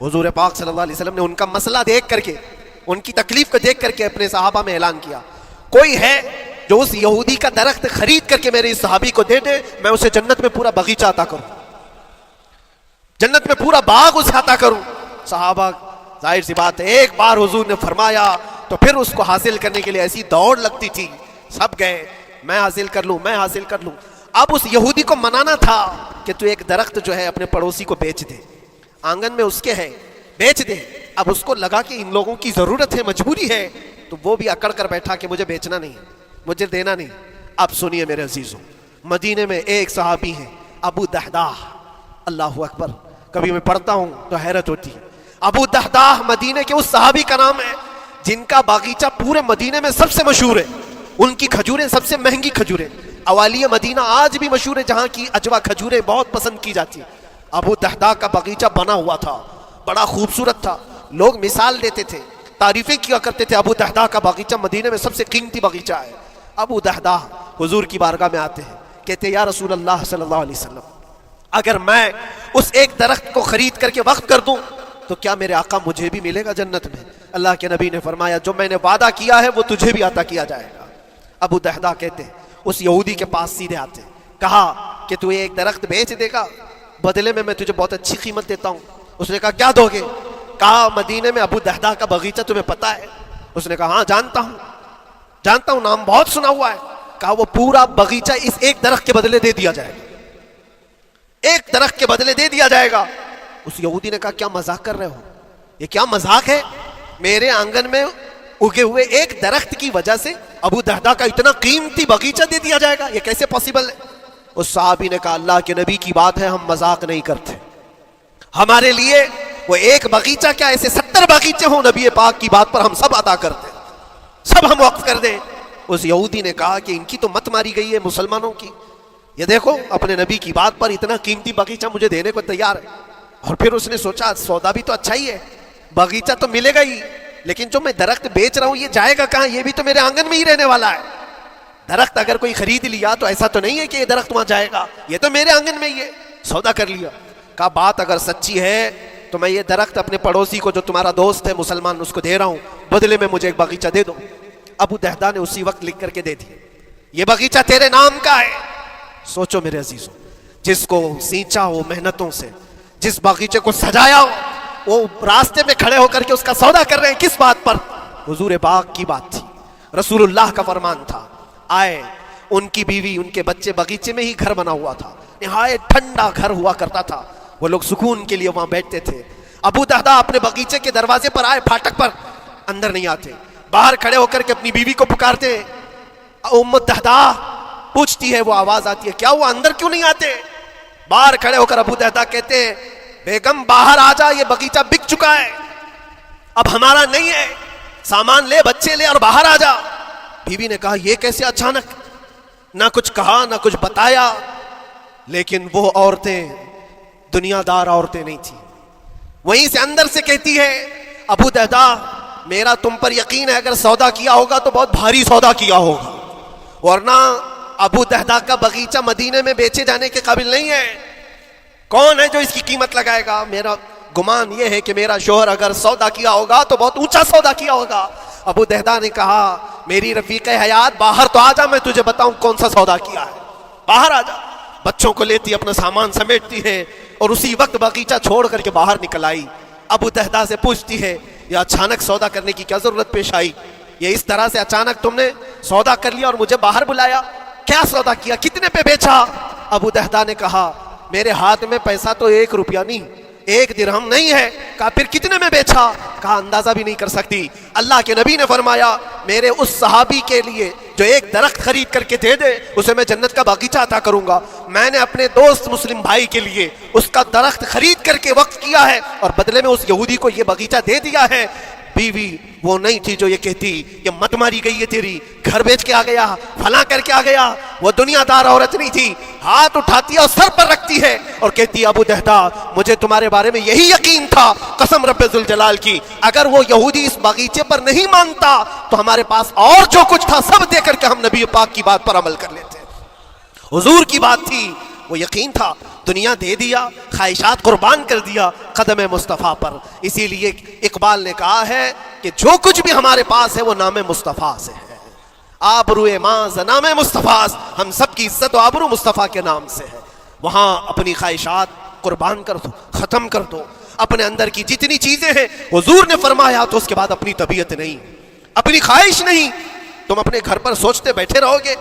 حضور پاک صلی اللہ علیہ وسلم نے ان کا مسئلہ دیکھ کر کے, ان کی تکلیف کو دیکھ کر کے اپنے صحابہ میں اعلان کیا کوئی ہے جو اس یہودی کا درخت خرید کر کے میرے اس صحابی کو دے دے, میں اسے جنت میں پورا باغیچہ عطا کروں, جنت میں پورا باغ اسے عطا کروں. صحابہ ظاہر سی بات ہے ایک بار حضور نے فرمایا تو پھر اس کو حاصل کرنے کے لیے ایسی دوڑ لگتی تھی, سب گئے میں حاصل کر لوں. اب اس یہودی کو منانا تھا کہ تو ایک درخت جو ہے اپنے پڑوسی کو بیچ دے, آنگن میں اس کے ہے, بیچ دے. اب اس کو لگا کہ ان لوگوں کی ضرورت ہے, مجبوری ہے, تو وہ بھی اکڑ کر بیٹھا کہ مجھے بیچنا نہیں, مجھے دینا نہیں. اب سنیے میرے عزیزوں, مدینے میں ایک صحابی ہیں ابو دحداح, اللہ اکبر, کبھی میں پڑھتا ہوں تو حیرت ہوتی ہے. ابو دحداح مدینے کے اس صحابی کا نام ہے جن کا باغیچہ پورے مدینے میں سب سے مشہور ہے. ان کی کھجوریں سب سے مہنگی کھجوریں, اوالی مدینہ آج بھی مشہور ہے, جہاں کی اجوا کھجوریں بہت پسند کی جاتی ہیں. ابو دحداح کا باغیچہ بنا ہوا تھا, بڑا خوبصورت تھا, لوگ مثال دیتے تھے, تعریفیں کیا کرتے تھے. ابو دحداح کا باغیچہ مدینے میں سب سے قیمتی باغیچہ ہے. ابو دحداح حضور کی بارگاہ میں آتے ہیں, کہتے ہیں یا رسول اللہ صلی اللہ علیہ وسلم اگر میں اس ایک درخت کو خرید کر کے وقف کر دوں تو کیا میرے آقا مجھے بھی ملے گا جنت میں؟ اللہ کے نبی نے فرمایا جو میں نے وعدہ کیا ہے وہ تجھے بھی عطا کیا جائے گا. ابو دحداح کہتے ہیں اس یہودی کے پاس سیدھے آتے, کہا کہ تو ایک درخت بیچ دے گا, بدلے میں تجھے بہت اچھی قیمت دیتا ہوں. اس نے کہا کیا دو گے؟ کہا مدینے میں ابو دحداح کا باغیچہ تمہیں پتا ہے؟ اس نے کہا ہاں جانتا ہوں, نام بہت سنا ہوا ہے. کہا وہ پورا باغیچہ اس ایک درخت کے بدلے دے دیا جائے گا, ایک درخت کے بدلے دے دیا جائے گا. اس یہودی نے کہا کیا مذاق کر رہے ہو, یہ کیا مذاق ہے؟ میرے آنگن میں اگے ہوئے ایک درخت کی وجہ سے ابو دحداح کا اتنا قیمتی باغیچہ دے دیا جائے گا, یہ کیسے پاسبل ہے؟ اس صحابی نے کہا اللہ کے نبی کی بات ہے, ہم مذاق نہیں کرتے, ہمارے لیے وہ ایک باغیچہ کیا ایسے 70 باغیچے ہوں, نبی پاک کی بات پر ہم سب عطا کرتے, سب ہم وقف کر دیں. اس یہودی نے کہا کہ ان کی تو مت ماری گئی ہے مسلمانوں کی, یہ دیکھو اپنے نبی کی بات پر اتنا قیمتی باغیچہ مجھے دینے کو تیار ہے. اور پھر اس نے سوچا سودا بھی تو اچھا ہی ہے, باغیچہ تو ملے گا ہی, لیکن جو میں درخت بیچ رہا ہوں یہ جائے گا کہاں؟ یہ بھی تو میرے آنگن میں ہی رہنے والا ہے. درخت اگر کوئی خرید لیا تو ایسا تو نہیں ہے کہ یہ درخت وہاں جائے گا, یہ تو میرے آنگن میں ہی ہے. سودا کر لیا. کہا بات اگر سچی ہے تو میں یہ درخت اپنے پڑوسی کو جو تمہارا دوست ہے مسلمان اس کو دے رہا ہوں, بدلے میں مجھے ایک باغیچہ دے دو. ابو دحداح نے اسی وقت لکھ کر کے دے دیا, یہ باغیچہ تیرے نام کا ہے. سوچو میرے عزیزوں, جس کو سینچا ہو محنتوں سے, جس باغیچے کو سجایا ہو, وہ راستے میں کھڑے ہو کر کے اس کا سودا کر رہے ہیں. کس بات پر؟ حضور پاک کی بات تھی, رسول اللہ کا فرمان تھا. آئے, ان کی بیوی ان کے بچے, باغیچے میں ہی گھر بنا ہوا تھا, نہایت ٹھنڈا گھر ہوا کرتا تھا, وہ لوگ سکون کے لیے وہاں بیٹھتے تھے. ابو دحداح اپنے باغیچے کے دروازے پر آئے, پھاٹک پر, اندر نہیں آتے, باہر کھڑے ہو کر کے اپنی بیوی کو پکارتے. ام دحداح پوچھتی ہے, وہ آواز آتی ہے, کیا وہ اندر کیوں نہیں آتے؟ باہر کھڑے ہو کر ابو دحداح کہتے ہیں بیگم باہر آ جا, یہ باغیچہ بک چکا ہے, اب ہمارا نہیں ہے, سامان لے, بچے لے اور باہر آ جا. بیوی نے کہا یہ کیسے اچانک؟ نہ کچھ کہا نہ کچھ بتایا, لیکن وہ عورتیں دنیا دار عورتیں نہیں تھیں. وہیں سے اندر سے کہتی ہے ابو دحداح میرا تم پر یقین ہے اگر سودا کیا ہوگا تو بہت بھاری سودا کیا ہوگا, ورنہ ابو دحداح کا باغیچہ مدینے میں بیچے جانے کے قابل نہیں ہے. کون ہے جو اس کی قیمت لگائے گا؟ میرا گمان یہ ہے کہ میرا شوہر اگر سودا کیا ہوگا تو بہت اونچا سودا کیا ہوگا. ابو دحداح نے کہا میری رفیق حیات باہر تو آ جا, میں تجھے بتاؤں کون سا سودا کیا ہے, باہر آ جا. بچوں کو لیتی, اپنا سامان سمیٹتی ہے اور اسی وقت باغیچہ چھوڑ کر کے باہر نکل آئی. ابو دہدا سے پوچھتی ہے یہ اچانک سودا کرنے کی کیا ضرورت پیش آئی؟ یہ اس طرح سے اچانک تم نے سودا کر لیا اور مجھے باہر بلایا، کیا سودا کیا، کتنے پہ بیچا؟ ابو دہدا نے کہا میرے ہاتھ میں پیسہ تو 1 روپیہ نہیں، 1 درہم نہیں ہے۔ کہا پھر کتنے میں بیچا؟ کہا اندازہ بھی نہیں کر سکتی۔ اللہ کے نبی نے فرمایا میرے اس صحابی کے لیے جو ایک درخت خرید کر کے دے دے اسے میں جنت کا باغیچہ عطا کروں گا۔ میں نے اپنے دوست مسلم بھائی کے لیے اس کا درخت خرید کر کے وقف کیا ہے اور بدلے میں اس یہودی کو یہ باغیچہ دے دیا ہے۔ بیوی وہ نہیں تھی جو یہ کہتی یہ مت ماری گئی ہے تیری، گھر بیچ کے آ گیا، فلاں کر کے آ گیا۔ وہ دنیا دار عورت نہیں تھی، ہاتھ اٹھاتی ہے اور سر پر رکھتی ہے اور کہتی ہے ابو دہدا مجھے تمہارے بارے میں یہی یقین تھا، قسم رب ذوالجلال کی اگر وہ یہودی اس باغیچے پر نہیں مانتا تو ہمارے پاس اور جو کچھ تھا سب دے کر کے ہم نبی پاک کی بات پر عمل کر لیتے۔ حضور کی بات تھی، وہ یقین تھا، دنیا دے دیا، خواہشات قربان کر دیا قدم مصطفیٰ پر۔ اسی لیے اقبال نے کہا ہے کہ جو کچھ بھی ہمارے پاس ہے وہ نام مصطفیٰ سے ہے، آبرو ماز نام مصطفیٰ، ہم سب کی عزت و آبرو مصطفیٰ کے نام سے ہے۔ وہاں اپنی خواہشات قربان کر دو، ختم کر دو، اپنے اندر کی جتنی چیزیں ہیں حضور نے فرمایا تو اس کے بعد اپنی طبیعت نہیں، اپنی خواہش نہیں۔ تم اپنے گھر پر سوچتے بیٹھے رہو گے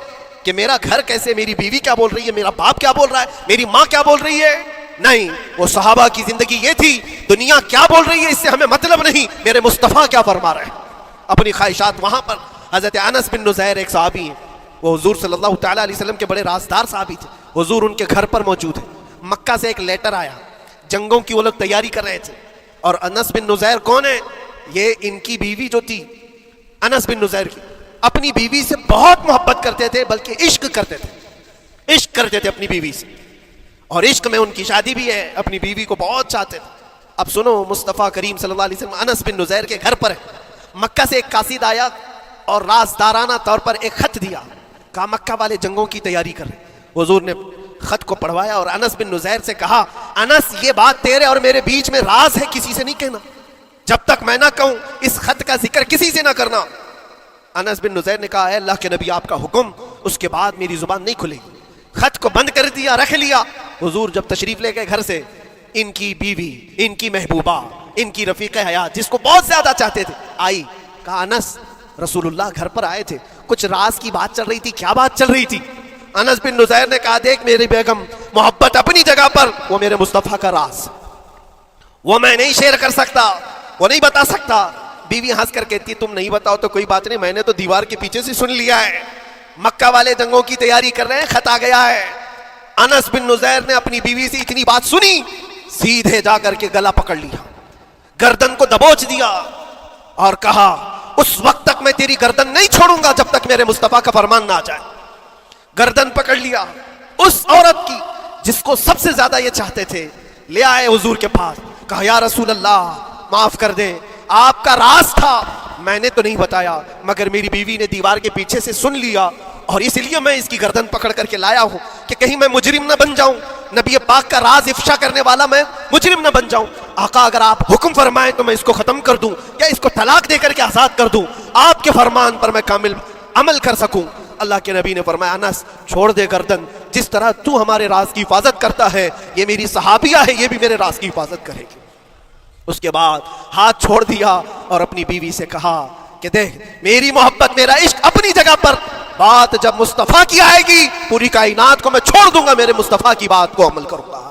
کہ میرا گھر کیسے، میری بیوی کیا بول رہی ہے، میرا باپ کیا بول رہا ہے، میری ماں کیا بول رہی ہے؟ نہیں، وہ صحابہ کی زندگی یہ تھی، دنیا کیا بول رہی ہے اس سے ہمیں مطلب نہیں، میرے مصطفیٰ کیا فرما رہے ہیں۔ اپنی خواہشات وہاں پر۔ حضرت انس بن نزیر ایک صحابی ہیں، وہ حضور صلی اللہ تعالیٰ علیہ وسلم کے بڑے رازدار صحابی تھے، حضور ان کے گھر پر موجود ہیں۔ مکہ سے ایک لیٹر آیا، جنگوں کی وہ لوگ تیاری کر رہے تھے، اور انس بن نزیر کون ہے؟ یہ ان کی بیوی جو تھی انس بن نزیر کی، اپنی بیوی سے بہت محبت کرتے تھے، بلکہ عشق کرتے تھے، عشق کرتے تھے اپنی بیوی سے، اور عشق میں ان کی شادی بھی ہے، اپنی بیوی کو بہت چاہتے تھے۔ اب سنو، مصطفیٰ کریم صلی اللہ علیہ وسلم انس بن نزیر کے گھر پر ہے، مکہ سے ایک قاصد آیا اور رازدارانہ طور پر ایک خط دیا، کہا مکہ والے جنگوں کی تیاری کر رہے۔ حضور نے خط کو پڑھوایا اور انس بن نزیر سے کہا انس یہ بات تیرے اور میرے بیچ میں راز ہے، کسی سے نہیں کہنا، جب تک میں نہ کہوں اس خط کا ذکر کسی سے نہ کرنا۔ انس بن نزیر نے کہا اے اللہ کے نبی آپ کا حکم، اس کے بعد میری زبان نہیں کھلے گی۔ خط کو بند کر دیا، رکھ لیا۔ حضور جب تشریف لے گئے گھر سے، ان کی بیوی، ان کی محبوبہ، ان کی رفیق حیات جس کو بہت زیادہ چاہتے تھے آئی، کہا انس رسول اللہ گھر پر آئے تھے، کچھ راز کی بات چل رہی تھی، کیا بات چل رہی تھی؟ انس بن نزیر نے کہا دیکھ میری بیگم، محبت اپنی جگہ پر، وہ میرے مصطفیٰ کا راز، وہ میں نہیں شیئر کر سکتا، وہ نہیں بتا سکتا۔ بیوی ہنس کر کہتی تم نہیں بتاؤ تو کوئی بات نہیں، میں نے تو دیوار کے پیچھے سے سن لیا ہے، مکہ والے جنگوں کی تیاری کر رہے ہیں، خط آ گیا ہے۔ انس بن نزیر نے اپنی بیوی سے اتنی بات سنی، سیدھے جا کر کے گلا پکڑ لیا، گردن کو دبوچ دیا اور کہا اس وقت تک میں تیری گردن نہیں چھوڑوں گا جب تک میرے مصطفیٰ کا فرمان نہ آ جائے۔ گردن پکڑ لیا اس عورت کی جس کو سب سے زیادہ یہ چاہتے تھے، لے آئے حضور کے پاس، کہا یا رسول اللہ معاف کر دیں، آپ کا راز تھا، میں نے تو نہیں بتایا، مگر میری بیوی نے دیوار کے پیچھے سے سن لیا اور اس لیے میں اس کی گردن پکڑ کر کے لایا ہوں کہ کہیں میں مجرم نہ بن جاؤں، نبی پاک کا راز افشا کرنے والا میں مجرم نہ بن جاؤں۔ آقا اگر آپ حکم فرمائیں تو میں اس کو ختم کر دوں یا اس کو طلاق دے کر کے آزاد کر دوں، آپ کے فرمان پر میں کامل عمل کر سکوں۔ اللہ کے نبی نے فرمایا انس چھوڑ دے گردن، جس طرح تو ہمارے راز کی حفاظت کرتا ہے یہ میری صحابیہ ہے، یہ بھی میرے راز کی حفاظت کرے گی۔ اس کے بعد ہاتھ چھوڑ دیا اور اپنی بیوی سے کہا کہ دیکھ میری محبت، میرا عشق اپنی جگہ پر، بات جب مصطفیٰ کی آئے گی پوری کائنات کو میں چھوڑ دوں گا، میرے مصطفیٰ کی بات کو عمل کروں گا۔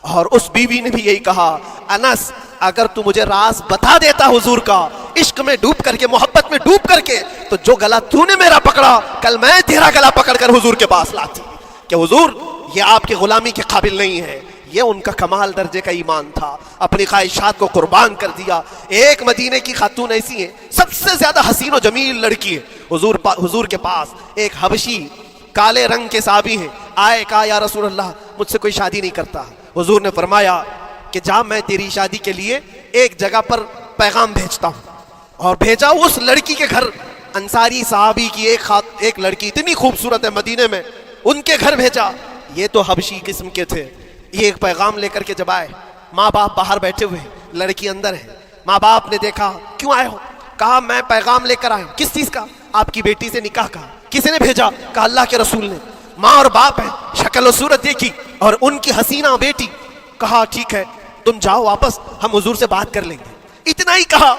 اور اس بیوی نے بھی یہی کہا انس اگر تو مجھے راز بتا دیتا حضور کا، عشق میں ڈوب کر کے، محبت میں ڈوب کر کے، تو جو گلا تو نے میرا پکڑا کل میں تیرا گلا پکڑ کر حضور کے پاس لاتی کہ حضور یہ آپ کی غلامی کے قابل نہیں ہے۔ یہ ان کا کمال درجے کا ایمان تھا، اپنی خواہشات کو قربان کر دیا۔ ایک مدینے کی خاتون ایسی ہے سب سے زیادہ حسین و جمیل لڑکی ہے، حضور کے پاس ایک حبشی کالے رنگ کے صحابی ہیں، آئے کہا یا رسول اللہ مجھ سے کوئی شادی نہیں کرتا۔ حضور نے فرمایا کہ جا میں تیری شادی کے لیے ایک جگہ پر پیغام بھیجتا ہوں، اور بھیجا اس لڑکی کے گھر، انصاری صحابی کی ایک لڑکی اتنی خوبصورت ہے مدینے میں، ان کے گھر بھیجا۔ یہ تو حبشی قسم کے تھے، یہ ایک پیغام لے کر کے جب آئے، ماں باپ باہر بیٹھے ہوئے، لڑکی اندر ہے، ماں باپ نے دیکھا کیوں آئے ہو؟ کہا میں پیغام لے کر آیا ہوں۔ کس چیز کا؟ آپ کی بیٹی سے نکاح کا۔ کس نے بھیجا؟ کہا اللہ کے رسول نے۔ ماں اور باپ ہیں، شکل و صورت دیکھی اور ان کی حسینہ بیٹی، کہا ٹھیک ہے تم جاؤ واپس, ہم حضور سے بات کر لیں گے. اتنا ہی کہا,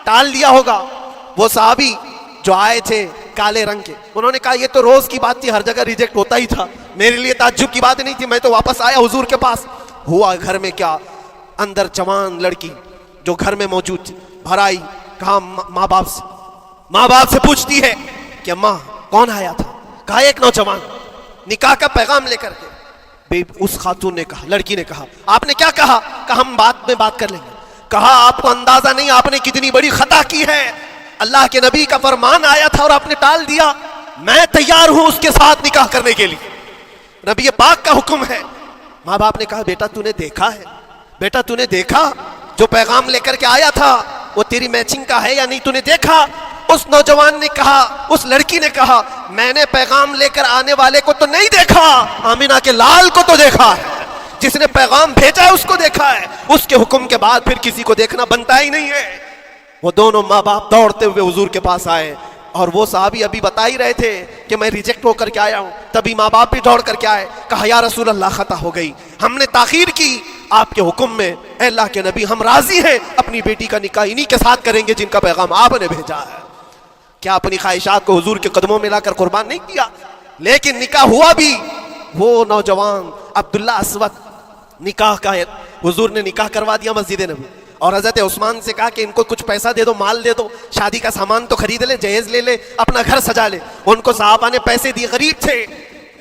ٹال دیا ہوگا. وہ صحابی جو آئے تھے کالے رنگ کے, انہوں نے کہا یہ تو روز کی بات تھی, ہر جگہ ریجیکٹ ہوتا ہی تھا, میرے لیے تعجب کی بات نہیں تھی, میں تو واپس آیا حضور کے پاس. ہوا گھر میں کیا, اندر جوان لڑکی جو گھر میں موجود تھی بھر آئی. کہا ماں باپ سے پوچھتی ہے کہ ماں کون آیا تھا؟ کہا ایک نوجوان نکاح کا پیغام لے کر کے. اس خاتون نے کہا, لڑکی نے کہا آپ نے کیا کہا؟ کہا ہم بعد میں بات کر لیں گے. کہا آپ کو اندازہ نہیں آپ نے کتنی بڑی خطا کی ہے, اللہ کے نبی کا فرمان آیا تھا اور آپ نے ٹال دیا. میں تیار ہوں اس کے ساتھ نکاح کرنے کے لیے, نبی پاک کا حکم ہے. ماں باپ نے کہا بیٹا تو نے دیکھا ہے, بیٹا تو نے دیکھا جو پیغام لے کر کے آیا تھا وہ تیری میچنگ کا ہے یا نہیں, تو نے دیکھا؟ اس نوجوان نے کہا, اس لڑکی نے کہا میں نے پیغام لے کر آنے والے کو تو نہیں دیکھا, آمینہ کے لال کو تو دیکھا ہے, جس نے پیغام بھیجا ہے اس کو دیکھا ہے. اس کے حکم کے بعد پھر کسی کو دیکھنا بنتا ہی نہیں ہے. وہ دونوں ماں باپ دوڑتے ہوئے حضور کے پاس آئے, اور وہ صحابی ابھی بتا ہی رہے تھے کہ میں ریجیکٹ ہو کر کے آیا ہوں, تبھی ماں باپ بھی دوڑ کر کے آئے. کہا یا رسول اللہ خطا ہو گئی, ہم نے تاخیر کی, آپ کے حکم میں اے اللہ کے نبی ہم راضی ہیں, اپنی بیٹی کا نکاح انہی کے ساتھ کریں گے جن کا پیغام آپ نے بھیجا ہے. کیا اپنی خواہشات کو حضور کے قدموں میں لا کر قربان نہیں کیا؟ لیکن نکاح ہوا بھی. وہ نوجوان عبداللہ اسود نکاح کا, حضور نے نکاح کروا دیا مسجد نبی, اور حضرت عثمان سے کہا کہ ان کو کچھ پیسہ دے دو, مال دے دو, شادی کا سامان تو خرید لے, جہیز لے لے, اپنا گھر سجا لے. ان کو صحابہ نے پیسے دیے, غریب تھے,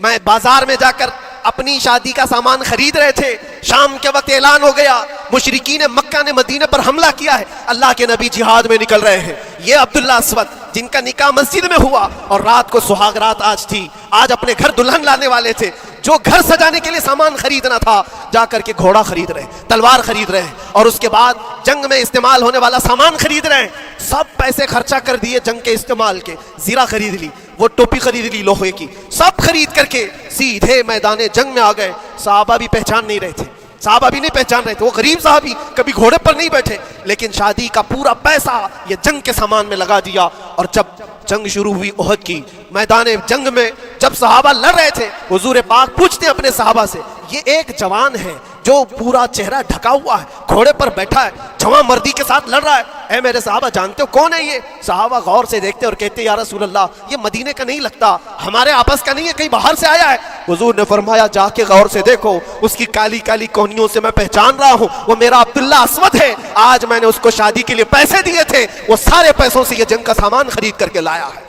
میں بازار میں جا کر اپنی شادی کا سامان خرید رہے تھے. شام کے وقت اعلان ہو گیا مشرکین مکہ نے مدینے پر حملہ کیا ہے, اللہ کے نبی جہاد میں نکل رہے ہیں. یہ عبداللہ اسود جن کا نکاح مسجد میں ہوا اور رات کو سہاگ رات آج تھی, آج اپنے گھر دلہن لانے والے تھے, جو گھر سجانے کے لیے سامان خریدنا تھا جا کر کے گھوڑا خرید رہے, تلوار خرید رہے, اور اس کے بعد جنگ میں استعمال ہونے والا سامان خرید رہے ہیں. سب پیسے خرچہ کر دیے جنگ کے استعمال کے, زیرہ خرید لی, وہ ٹوپی خرید لی لوہے کی, سب خرید کر کے سیدھے میدان جنگ میں آ گئے. صحابہ بھی پہچان نہیں رہے تھے, صحابہ بھی نہیں پہچان رہے تھے, وہ غریب صحابی کبھی گھوڑے پر نہیں بیٹھے, لیکن شادی کا پورا پیسہ یہ جنگ کے سامان میں لگا دیا. اور جب جنگ شروع ہوئی احد کی, میدان جنگ میں جب صحابہ لڑ رہے تھے, حضور پاک پوچھتے ہیں اپنے صحابہ سے, یہ ایک جوان ہے جو پورا چہرہ ڈھکا ہوا ہے, گھوڑے پر بیٹھا ہے, جوان مردی کے ساتھ لڑ رہا ہے, اے میرے صحابہ جانتے ہو کون ہے یہ؟ صحابہ غور سے دیکھتے اور کہتے یا رسول اللہ یہ مدینے کا نہیں لگتا, ہمارے آپس کا نہیں ہے, کہیں باہر سے آیا ہے. حضور نے فرمایا جا کے غور سے دیکھو, اس کی کالی کالی کونیوں سے میں پہچان رہا ہوں, وہ میرا عبداللہ اسود ہے. آج میں نے اس کو شادی کے لیے پیسے دیے تھے, وہ سارے پیسوں سے یہ جنگ کا سامان خرید کر کے لایا ہے.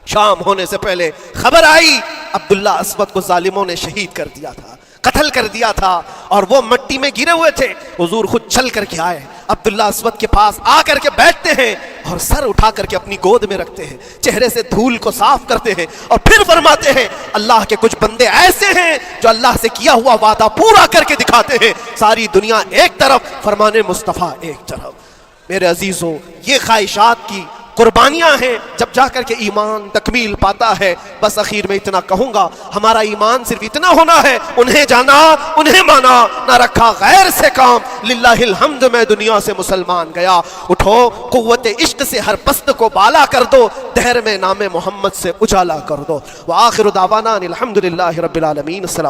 شام ہونے سے پہلے خبر آئی عبداللہ اسود کو ظالموں نے شہید کر دیا تھا, قتل کر دیا تھا, اور وہ مٹی میں گرے ہوئے تھے. حضور خود چل کر کے آئے, عبداللہ اسود کے پاس آ کر کے بیٹھتے ہیں اور سر اٹھا کر کے اپنی گود میں رکھتے ہیں, چہرے سے دھول کو صاف کرتے ہیں, اور پھر فرماتے ہیں اللہ کے کچھ بندے ایسے ہیں جو اللہ سے کیا ہوا وعدہ پورا کر کے دکھاتے ہیں. ساری دنیا ایک طرف, فرمان مصطفیٰ ایک طرف. میرے عزیزوں, یہ خواہشات کی قربانیاں ہیں جب جا کر کے ایمان تکمیل پاتا ہے. بس اخیر میں اتنا کہوں گا, ہمارا ایمان صرف اتنا ہونا ہے, انہیں جانا انہیں مانا, نہ رکھا غیر سے کام, للہ الحمد میں دنیا سے مسلمان گیا. اٹھو قوت عشق سے ہر پست کو بالا کر دو, دہر میں نام محمد سے اجالا کر دو. وآخر دعوانا الحمدللہ رب العالمین. السلام.